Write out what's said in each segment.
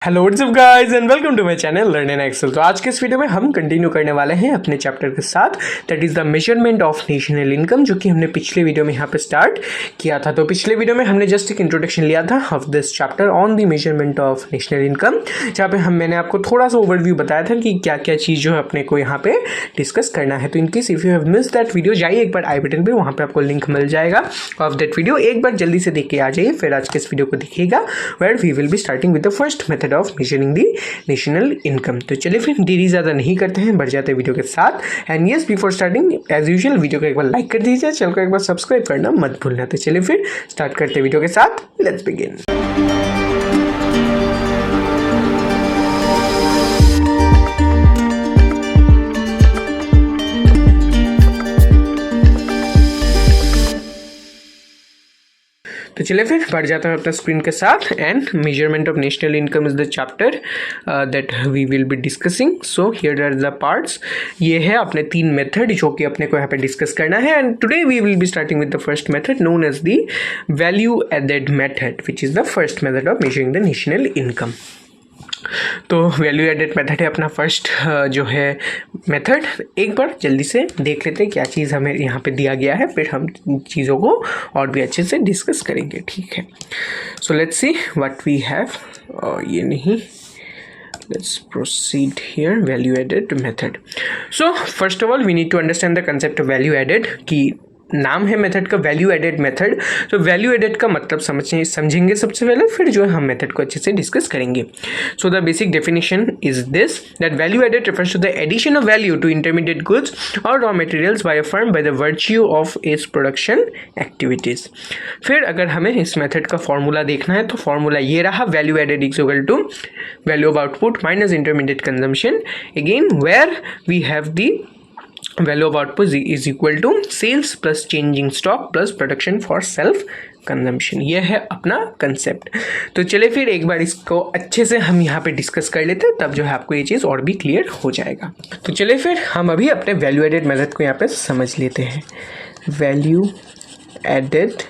Hello what's up guys and welcome to my channel learn in excel. तो आज के इस वीडियो में हम कंटिन्यू करने वाले हैं अपने चैप्टर के साथ, that is the measurement of national income, जो कि हमने पिछले वीडियो में यहाँ पे स्टार्ट किया था। तो पिछले वीडियो में हमने जस्ट एक इंट्रोडक्शन लिया था of this chapter on the measurement of national income, जहाँ पे मैंने आपको थोड़ा सा ओवरव्यू बताया था कि क्या क्या चीज़ जो है अपने को यहाँ पे डिस्कस करना है। तो in case if you have miss that video, जाइए एक बार आई बटन पे, वहाँ पे आपको लिंक मिल जाएगा ऑफ दैट वीडियो। एक बार जल्दी से देख के आ जाइए, फिर आज के इस वीडियो को देखिएगा, where we will be starting with the first method of measuring the national income. तो चलिए फिर देरी ज़्यादा नहीं करते हैं, बढ़ जाते हैं वीडियो के साथ। And yes, before starting as usual video को एक बार लाइक कर दीजिए, चैनल को एक बार सब्सक्राइब करना मत भूलना। तो चलिए फिर स्टार्ट करते हैं वीडियो के साथ, लेट्स बिगिन। तो चलिए फिर बढ़ जाता है अपना स्क्रीन के साथ। And measurement of national income is the chapter that we will be discussing. So here are the parts. ये है अपने 3 मेथड जो कि अपने को यहाँ पे डिस्कस करना है। And today we will be starting with the first method known as the value added method, which is the first method of measuring the national income. तो वैल्यू एडेड मेथड है अपना फर्स्ट जो है method. एक बार जल्दी से देख लेते हैं क्या चीज़ हमें यहाँ पे दिया गया है, फिर हम चीज़ों को और भी अच्छे से डिस्कस करेंगे, ठीक है। So let's see what we have. ये नहीं, let's proceed here, value added method. So first of all we need to understand the concept of value added, कि नाम है मेथड का वैल्यू एडेड मेथड। तो वैल्यू एडेड का मतलब समझेंगे सबसे पहले, फिर जो है हम मेथड को अच्छे से डिस्कस करेंगे। So the basic definition is this, that value added refers to the addition of value to intermediate goods और raw materials by a firm by the virtue of its production activities. फिर अगर हमें इस method का formula देखना है तो formula ये रहा, value added is equal to value of output minus intermediate consumption, again where we have the value of output is equal to sales plus changing stock plus production for self consumption। यह है अपना concept. तो चलिए फिर एक बार इसको अच्छे से हम यहाँ पे डिस्कस कर लेते हैं, तब जो है आपको ये चीज़ और भी क्लियर हो जाएगा। तो चलिए फिर हम अभी अपने वैल्यू एडेड मेथड को यहाँ पे समझ लेते हैं। Value added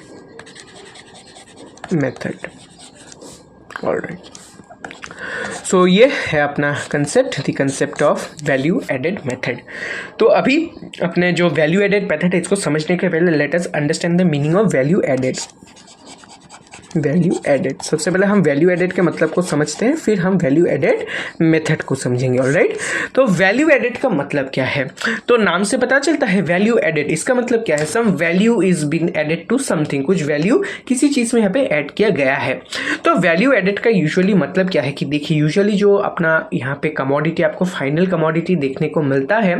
method, alright. So ये है अपना concept, the concept of value added method. तो अभी अपने जो वैल्यू एडेड मेथड है इसको समझने के पहले let us understand the meaning of value added. Value added, सबसे पहले हम वैल्यू एडेड के मतलब को समझते हैं, फिर हम वैल्यू एडेड मेथड को समझेंगे, ऑलराइट। तो वैल्यू एडेड का मतलब क्या है, तो नाम से पता चलता है वैल्यू एडेड, इसका मतलब क्या है, some value is been added to something, कुछ वैल्यू किसी चीज़ में यहाँ पे ऐड किया गया है। तो वैल्यू एडेड का यूजुअली मतलब क्या है कि देखिए, यूजुअली जो अपना यहाँ पे कमोडिटी, आपको फाइनल कमोडिटी देखने को मिलता है,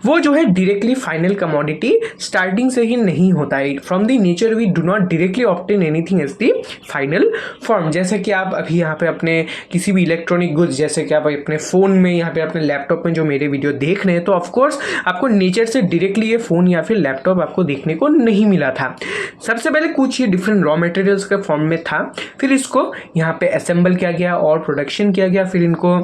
वो जो है डायरेक्टली फाइनल कमोडिटी स्टार्टिंग से ही नहीं होता है। From the nature we do not directly obtain anything as the final form. जैसे कि आप अभी यहाँ पे अपने किसी भी इलेक्ट्रॉनिक गुड्स, जैसे कि आप अपने फ़ोन में, यहाँ पे अपने लैपटॉप में जो मेरे वीडियो देख रहे हैं, तो ऑफकोर्स आपको नेचर से डायरेक्टली ये फ़ोन या फिर लैपटॉप आपको देखने को नहीं मिला था। सबसे पहले कुछ ये डिफरेंट रॉ मटेरियल्स के फॉर्म में था, फिर इसको यहाँ पे असेंबल किया गया और प्रोडक्शन किया गया, फिर इनको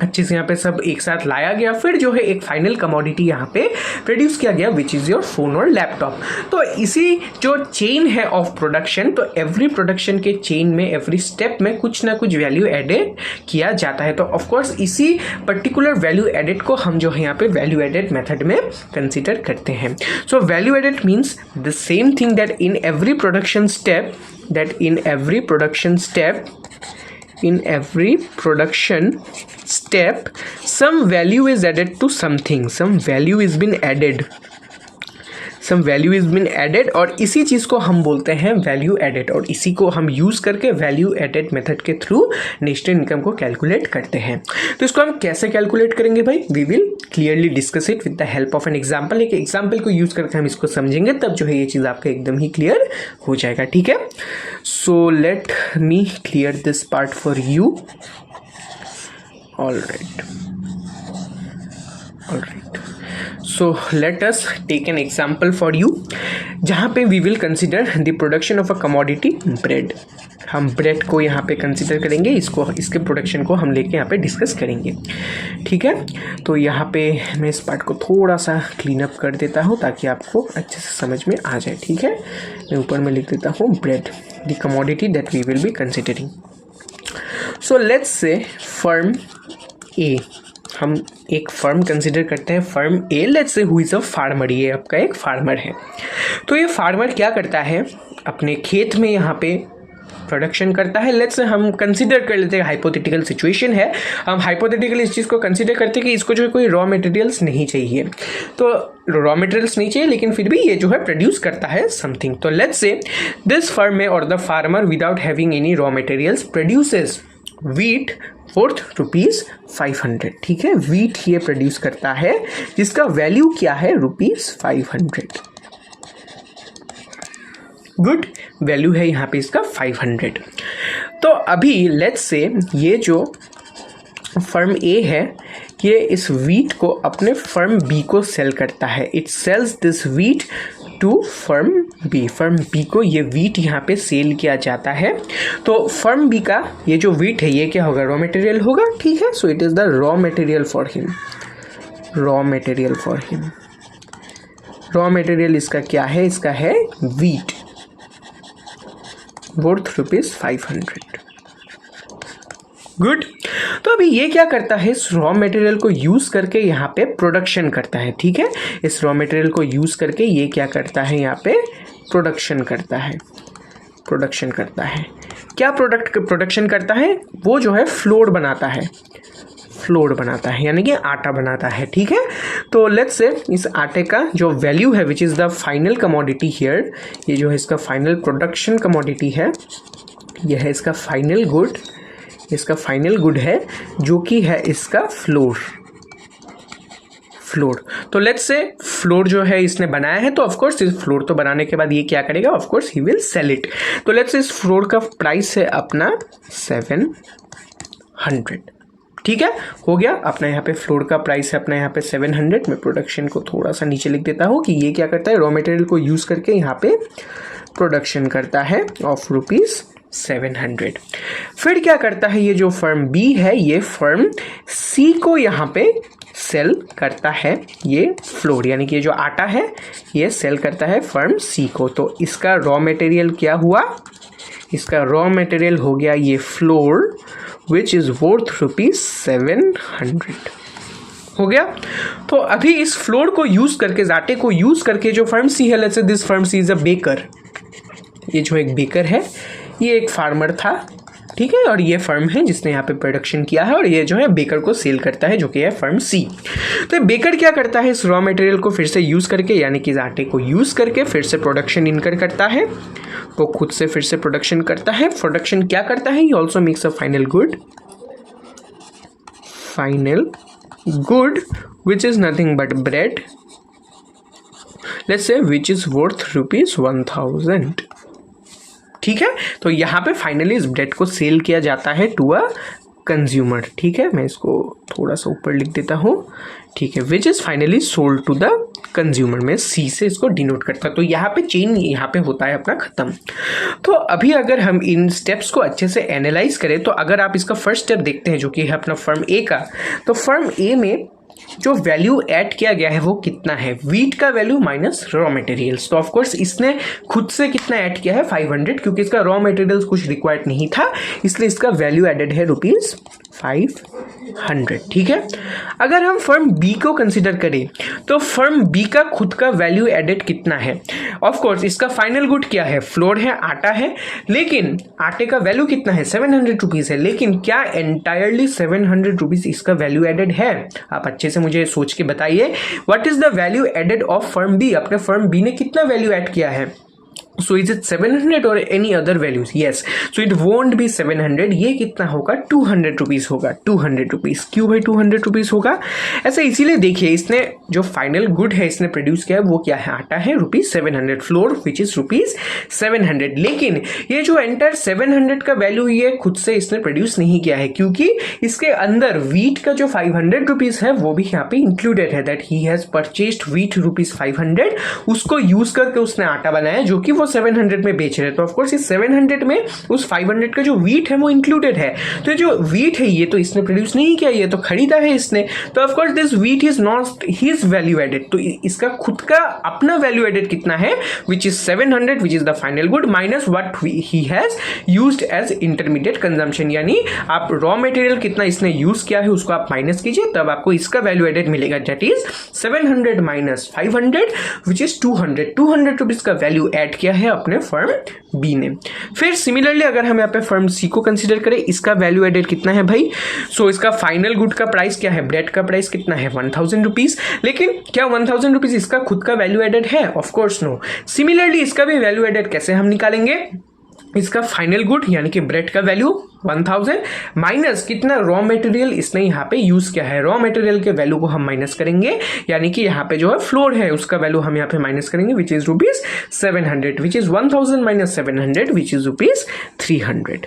अच्छे से यहाँ पे सब एक साथ लाया गया, फिर जो है एक फाइनल कमोडिटी यहाँ पे प्रोड्यूस किया गया, विच इज़ योर फोन और लैपटॉप। तो इसी जो चेन है ऑफ प्रोडक्शन, तो एवरी प्रोडक्शन के चेन में एवरी स्टेप में कुछ ना कुछ वैल्यू एडेड किया जाता है। तो ऑफकोर्स इसी पर्टिकुलर वैल्यू एडेड को हम जो है यहाँ पे वैल्यू एडेड मेथड में कंसिडर करते हैं। So value added means the same thing that in every production step, in every production step some value is added to something, some value is been added और इसी चीज़ को हम बोलते हैं value added, और इसी को हम यूज़ करके वैल्यू एडेड मेथड के थ्रू नेशनल इनकम को कैलकुलेट करते हैं। तो इसको हम कैसे कैलकुलेट करेंगे भाई, we will clearly discuss it with the help of an example. एक एग्जाम्पल को यूज़ करके हम इसको समझेंगे, तब जो है ये चीज़ आपका एकदम ही क्लियर हो जाएगा, ठीक है। So let me clear this part for you, alright. So let us take an example for you, जहाँ पे we will consider the production of a commodity bread। हम ब्रेड को यहाँ पे कंसिडर करेंगे, इसके प्रोडक्शन को हम लेके यहाँ पे डिस्कस करेंगे, ठीक है। तो यहाँ पे मैं इस पार्ट को थोड़ा सा क्लीन अप कर देता हूँ ताकि आपको अच्छे से समझ में आ जाए, ठीक है। मैं ऊपर में लिख देता हूँ bread, the commodity that we will be considering. So let's say firm A, हम एक फर्म कंसिडर करते हैं firm A, let's say who is a farmer, ये आपका एक फार्मर है। तो ये फार्मर क्या करता है, अपने खेत में यहाँ पे प्रोडक्शन करता है। लेट्स से हम कंसिडर कर लेते हैं, हाइपोथेटिकल सिचुएशन है, हम हाइपोथेटिकल इस चीज़ को कंसिडर करते हैं कि इसको जो है कोई रॉ मटेरियल्स नहीं चाहिए, तो रॉ मटेरियल्स नहीं चाहिए, लेकिन फिर भी ये जो है प्रोड्यूस करता है समथिंग। तो लेट्स से दिस फर्म और the farmer without having any raw materials produces wheat worth ₹500। ठीक है, वीट ये प्रोड्यूस करता है जिसका वैल्यू क्या है, ₹500। गुड, वैल्यू है यहाँ पे इसका 500। तो अभी लेट्स से ये जो फर्म ए है ये इस वीट को अपने फर्म बी को सेल करता है। It sells this wheat to firm B. Firm B को ये वीट यहाँ पे सेल किया जाता है। तो फर्म बी का ये जो वीट है ये क्या होगा, रॉ मटेरियल होगा। ठीक है, so it is the raw material for him. Raw material for him, raw material इसका क्या है, इसका है वीट वर्थ ₹500। गुड, तो अभी ये क्या करता है, इस रॉ मटेरियल को यूज़ करके यहाँ पे प्रोडक्शन करता है। ठीक है, इस रॉ मटेरियल को यूज़ करके ये क्या करता है, यहाँ पे प्रोडक्शन करता है। प्रोडक्शन करता है क्या, प्रोडक्शन करता है, वो जो है फ्लोर बनाता है। फ्लोर बनाता है यानी कि आटा बनाता है। ठीक है, तो लेट्स से इस आटे का जो वैल्यू है which is the final commodity here, ये जो है इसका फाइनल प्रोडक्शन कमोडिटी है, यह है इसका फाइनल गुड। इसका फाइनल गुड है जो कि है इसका फ्लोर। फ्लोर, तो लेट्स से फ्लोर जो है इसने बनाया है, तो ऑफकोर्स इस फ्लोर तो बनाने के बाद ये क्या करेगा, of course he will sell it. तो लेट्स से इस फ्लोर का प्राइस है अपना 700। ठीक है, हो गया अपना यहाँ पे फ्लोर का प्राइस है अपना यहाँ पे 700। मैं प्रोडक्शन को थोड़ा सा नीचे लिख देता हूँ कि ये क्या करता है, रॉ मटेरियल को यूज़ करके यहाँ पे प्रोडक्शन करता है ऑफ ₹700। फिर क्या करता है, ये जो फर्म बी है ये फर्म सी को यहाँ पे सेल करता है ये फ्लोर, यानी कि ये जो आटा है ये सेल करता है फर्म सी को। तो इसका रॉ मटेरियल क्या हुआ, इसका रॉ मटेरियल हो गया ये फ्लोर विच इज़ वर्थ ₹700। हो गया। तो अभी इस फ्लोर को यूज़ करके, इस आटे को यूज़ करके जो फर्म सी है, let's say this firm C is a baker, ये जो एक बेकर है ये एक फार्मर था। ठीक है, और ये फर्म है जिसने यहाँ पे प्रोडक्शन किया है और ये जो है बेकर को सेल करता है जो कि है फर्म सी। तो बेकर क्या करता है, इस रॉ मटेरियल को फिर से यूज़ करके यानी कि इस आटे को यूज़ करके फिर से प्रोडक्शन इनकर करता है, वो खुद से फिर से प्रोडक्शन करता है। प्रोडक्शन क्या करता है, he also makes a final good. Final good which is nothing but bread, let's say which is worth ₹1000। ठीक है, तो यहाँ पे फाइनली इस ब्रेड को सेल किया जाता है टू अ कंज्यूमर। ठीक है, मैं इसको थोड़ा सा ऊपर लिख देता हूँ। ठीक है, which is finally sold to the consumer, में सी से इसको डिनोट करता है। तो यहाँ पे चेन यहाँ पे होता है अपना ख़त्म। तो अभी अगर हम इन स्टेप्स को अच्छे से एनालाइज करें, तो अगर आप इसका फर्स्ट स्टेप देखते हैं जो कि है अपना फर्म ए का, तो फर्म ए में जो वैल्यू ऐड किया गया है वो कितना है, वीट का वैल्यू माइनस रॉ मटेरियल्स। तो ऑफकोर्स इसने खुद से कितना ऐड किया है, 500, क्योंकि इसका रॉ मटेरियल्स कुछ रिक्वायर्ड नहीं था, इसलिए इसका वैल्यू एडेड है ₹500। ठीक है, अगर हम फर्म बी को कंसिडर करें तो फर्म बी का खुद का वैल्यू एडेड कितना है, ऑफकोर्स इसका फाइनल गुड क्या है, फ्लोर है, आटा है, लेकिन आटे का वैल्यू कितना है, ₹700 है। लेकिन क्या एंटायरली ₹700 इसका वैल्यू एडेड है, आप अच्छे से मुझे सोच के बताइए। What is the value added of firm B, अपने फर्म बी ने कितना वैल्यू ऐड किया है, सो इज इट 700 और any other values, yes, so it won't be 700, ये कितना होगा, ₹200 होगा। ₹200 क्यों भाई ₹200 होगा, ऐसा इसीलिए देखिए इसने जो फाइनल गुड है इसने प्रोड्यूस किया है वो क्या है, आटा है, ₹700, फ्लोर विच इज ₹700। लेकिन ये जो एंटायर 700 का वैल्यू ये खुद से इसने प्रोड्यूस नहीं किया है, क्योंकि इसके अंदर वीट का जो ₹500 है वो भी यहाँ पे इंक्लूडेड है, that he has purchased wheat ₹500, उसको यूज करके उसने आटा बनाया जो कि वो 700 में बेच रहे हैं, तो ऑफकोर्स इस 700 में उस 500 का जो वीट है वो इंक्लूडेड है। तो जो वीट है ये तो इसने प्रोड्यूस नहीं किया, ये तो खरीदा है इसने, तो of course this wheat is not his value added. तो इसका खुद का अपना वैल्यू एडेड कितना है, which is 700, which is the final good, minus what he has used as intermediate consumption. यानी आप रॉ मटेरियल कितना इसने यूज किया है उसको आप माइनस कीजिए, तब आपको इसका वैल्यू एडेड मिलेगा, that is 700 minus 500 which is 200। 200 rupees का वैल्यू ऐड किया है अपने फर्म बी ने। फिर सिमिलरली अगर हम यहाँ पे फर्म सी को कंसीडर करें, इसका वैल्यू एडेड कितना है भाई, सो इसका फाइनल गुड का प्राइस क्या है, ब्रेड का प्राइस कितना है 1000 रुपीज। लेकिन क्या 1000 रुपीज इसका खुद का वैल्यू एडेड है, ऑफ कोर्स नो। सिमिलरली इसका भी वैल्यू एडेड कैसे हम निकालेंगे, इसका फाइनल गुड यानी कि ब्रेड का वैल्यू 1000 माइनस कितना रॉ मटेरियल इसने यहाँ पे यूज किया है, रॉ मटेरियल के वैल्यू को हम माइनस करेंगे, यानी कि यहाँ पे जो है फ्लोर है उसका वैल्यू हम यहाँ पे माइनस करेंगे, विच is rupees 700, which is 1000 minus 700 which is rupees 300।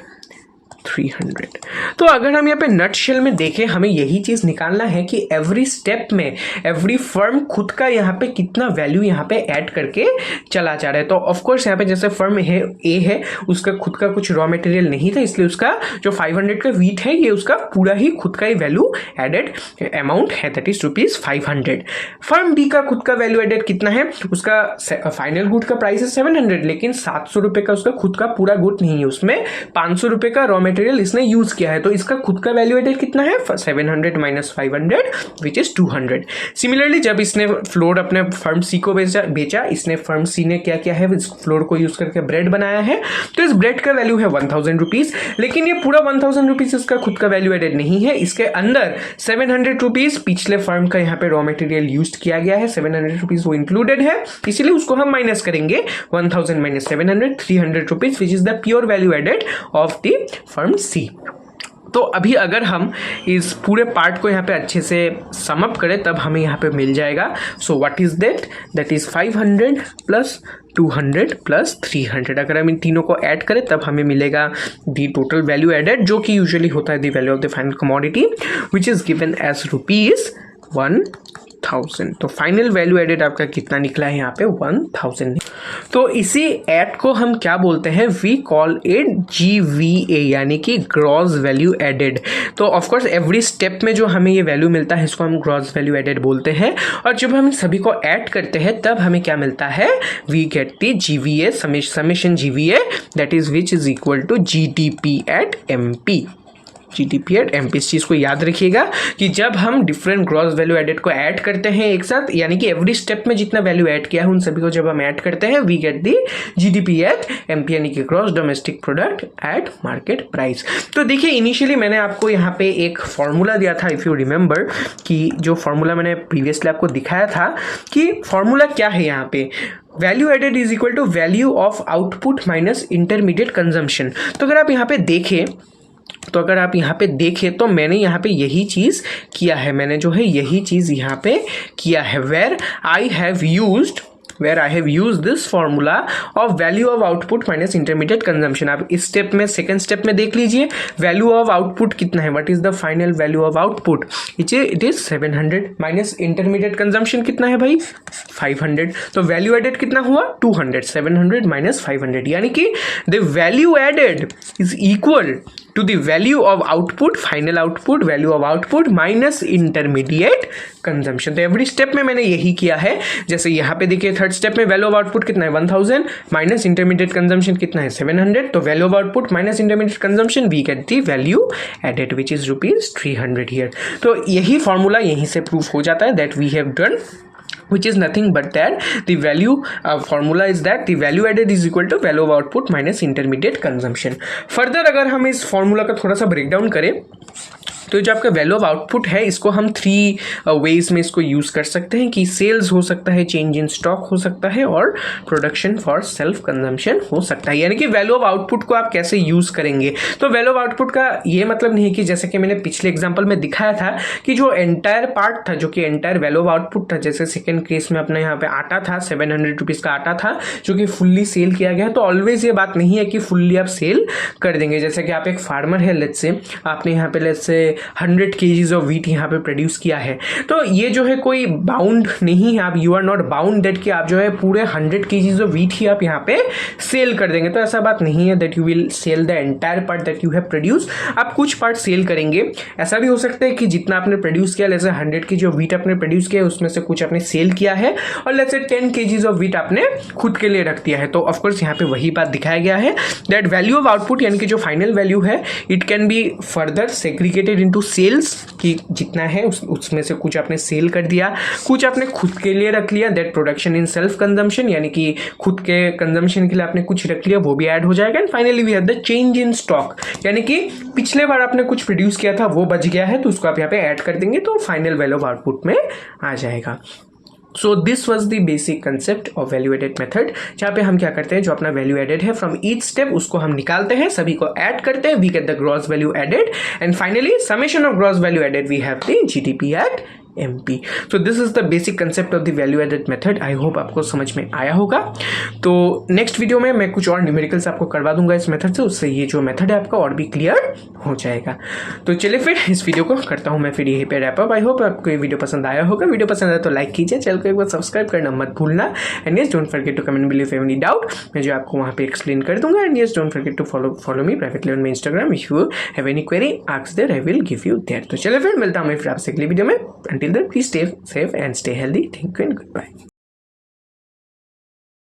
तो अगर हम यहाँ पे नटशेल में देखें, हमें यही चीज निकालना है कि एवरी स्टेप में एवरी फर्म खुद का यहाँ पे कितना वैल्यू यहाँ पे ऐड करके चला जा रहा है। तो ऑफ कोर्स यहाँ पे जैसे फर्म है ए है, उसका खुद का कुछ रॉ मटेरियल नहीं था, इसलिए उसका जो 500 का वीट है ये उसका पूरा ही खुद का ही वैल्यू एडेड अमाउंट है, that is rupees 500। Firm B का खुद का वैल्यू एडेड कितना है, उसका फाइनल गुड का प्राइस है 700, लेकिन 700 रुपए का उसका खुद का पूरा गुड नहीं है, उसमें 500 रुपए का रॉ मटेरियल इसने यूज किया है, तो इसका खुद का वैल्यू एडेड कितना है 700 माइनस 500 विच इज 200। सिमिलरली जब इसने फ्लोर अपने फर्म सी को बेचा, इसने फर्म सी ने क्या किया है, इस फ्लोर को यूज करके ब्रेड बनाया है, तो इस ब्रेड का वैल्यू है 1000 रुपीज, लेकिन ये पूरा 1000 रुपीज इसका खुद का वैल्यू एडेड नहीं है, इसके अंदर 700 रुपीज पिछले फर्म का यहाँ पे रॉ मटेरियल यूज किया गया है, 700 रुपीज वो इंक्लूडेड है, इसीलिए उसको हम माइनस करेंगे, 1000 minus 700 300 rupees which is the pure value added of the firm C. तो अभी अगर हम इस पूरे पार्ट को यहाँ पे अच्छे से समअप करें तब हमें यहाँ पे मिल जाएगा, so what is that is 500 plus 200 plus 300। अगर हम इन तीनों को ऐड करें तब हमें मिलेगा दी टोटल वैल्यू एडेड, जो कि यूजुअली होता है the value of the final commodity which is given as rupees 1000। तो फाइनल वैल्यू एडेड आपका कितना निकला है यहाँ पे 1000। तो इसी ऐड को हम क्या बोलते हैं, वी कॉल इट GVA यानी कि ग्रॉस वैल्यू एडेड। तो ऑफकोर्स एवरी स्टेप में जो हमें ये वैल्यू मिलता है इसको हम ग्रॉस वैल्यू एडेड बोलते हैं, और जब हम सभी को ऐड करते हैं तब हमें क्या मिलता है, we get the GVA summation GVA that is which is equal to GDP at MP। GDP at MP, इस चीज़ को याद रखिएगा कि जब हम डिफरेंट ग्रॉस वैल्यू एडेड को ऐड करते हैं एक साथ, यानी कि एवरी स्टेप में जितना वैल्यू ऐड किया है उन सभी को जब हम ऐड करते हैं, we get the GDP at MP यानी कि gross domestic product at market price. तो देखिए इनिशियली मैंने आपको यहाँ पे एक फॉर्मूला दिया था, इफ़ यू रिमेंबर, कि जो फॉर्मूला मैंने प्रीवियसली आपको दिखाया था कि फॉर्मूला क्या है यहाँ पे, value added is equal to value of output minus intermediate consumption. तो अगर आप यहाँ पे देखें तो मैंने यहाँ पे यही चीज़ किया है, मैंने जो है यही चीज़ यहाँ पे किया है, where I have used this formula of value of output minus intermediate consumption. आप इस स्टेप में सेकंड स्टेप में देख लीजिए, वैल्यू ऑफ आउटपुट कितना है, what is the final value of output, it is 700 minus intermediate consumption कितना है भाई 500, तो वैल्यू एडेड कितना हुआ 200, 700 माइनस 500, यानी कि the value added is equal to the value of output, final output, value of output minus intermediate consumption. तो every step में मैंने यही किया है। जैसे यहाँ पे देखिए थर्ड स्टेप में वैल्यू ऑफ आउटपुट कितना है 1000 माइनस इंटरमीडिएट कंजम्पशन कितना है 700, तो value of output minus intermediate consumption we get the value added which is rupees 300 here. तो यही फॉर्मूला यहीं से प्रूफ हो जाता है that we have done, which is nothing but that the value formula is that the value added is equal to value of output minus intermediate consumption. Further अगर हम इस फॉर्मूला का थोड़ा सा ब्रेकडाउन करें तो जो आपका वैल्यू ऑफ आउटपुट है इसको हम 3 वेज में इसको यूज़ कर सकते हैं कि सेल्स हो सकता है, चेंज इन स्टॉक हो सकता है और प्रोडक्शन फॉर सेल्फ कंजम्पशन हो सकता है। यानी कि वैल्यू ऑफ आउटपुट को आप कैसे यूज़ करेंगे, तो वैल्यू ऑफ आउटपुट का ये मतलब नहीं है कि जैसे कि मैंने पिछले एग्जाम्पल में दिखाया था कि जो एंटायर पार्ट था, जो कि एंटायर वैल्यू ऑफ आउटपुट था, जैसे सेकेंड केस में अपने यहाँ पे आटा था 700 रुपीज़ का आटा था जो कि फुल्ली सेल किया गया, तो ऑलवेज ये बात नहीं है कि फुल्ली आप सेल कर देंगे। जैसे कि आप एक फार्मर है, लेट्स से आपने यहाँ पे let's say 100 kgs of wheat यहाँ पे प्रोड्यूस किया है। तो ये जो है कोई बाउंड नहीं है, आप you are not bound that कि आप जो है पूरे 100 kgs ऑफ वीट ही आप यहाँ पे सेल कर देंगे। तो ऐसा बात नहीं है that you will sell the entire part that you have produce. आप कुछ पार्ट सेल करेंगे। ऐसा भी हो सकता है कि जितना आपने प्रोड्यूस किया, जैसे 100 kg ऑफ वीट आपने प्रोड्यूस किया है उसमें से कुछ आपने सेल किया है और let's say 10 kgs of wheat आपने खुद के लिए रख दिया है। तो ऑफकोर्स यहाँ पे वही बात दिखाया गया है दैट वैल्यू ऑफ आउटपुट यानी कि जो फाइनल वैल्यू है it can be further segregated into sales, कि जितना है उसमें से कुछ आपने सेल कर दिया, कुछ आपने खुद के लिए रख लिया, that production in self consumption यानी कि खुद के कंजम्पशन के लिए आपने कुछ रख लिया, वो भी ऐड हो जाएगा। And finally we have the change in stock यानी कि पिछले बार आपने कुछ प्रोड्यूस किया था वो बच गया है तो उसको आप यहाँ पे ऐड कर देंगे तो फाइनल वैल्यू ऑफ आउटपुट में आ जाएगा। So this was the basic concept of value added method, जहाँ पे हम क्या करते हैं जो अपना वैल्यू एडेड है फ्रॉम ईच स्टेप उसको हम निकालते हैं, सभी को ऐड करते हैं, we get the gross value added and finally summation of gross value added we have the GDP at MP। तो this is the basic concept of the value added method. I hope आपको समझ में आया होगा। तो next video में मैं कुछ और न्यूमेरिकल्स आपको करवा दूंगा इस मेथड से, उससे ये जो मेथड है आपका और भी क्लियर हो जाएगा। तो चलिए फिर इस वीडियो को करता हूँ मैं फिर यहीं पे रैप अप। आई होप आपको ये वीडियो पसंद आया होगा। वीडियो पसंद आया तो लाइक कीजिए, चैनल को एक बार सब्सक्राइब करना मत भूलना and yes don't forget to comment below if any doubt, मैं जो आपको वहाँ पे एक्सप्लेन कर दूंगा। And yes don't forget to follow me privately on my Instagram, if you have any query ask there I will give you there. तो चलिए फिर मिलता हूँ मैं फिर आपसे अगली वीडियो में। Until then please stay safe and stay healthy. Thank you and goodbye.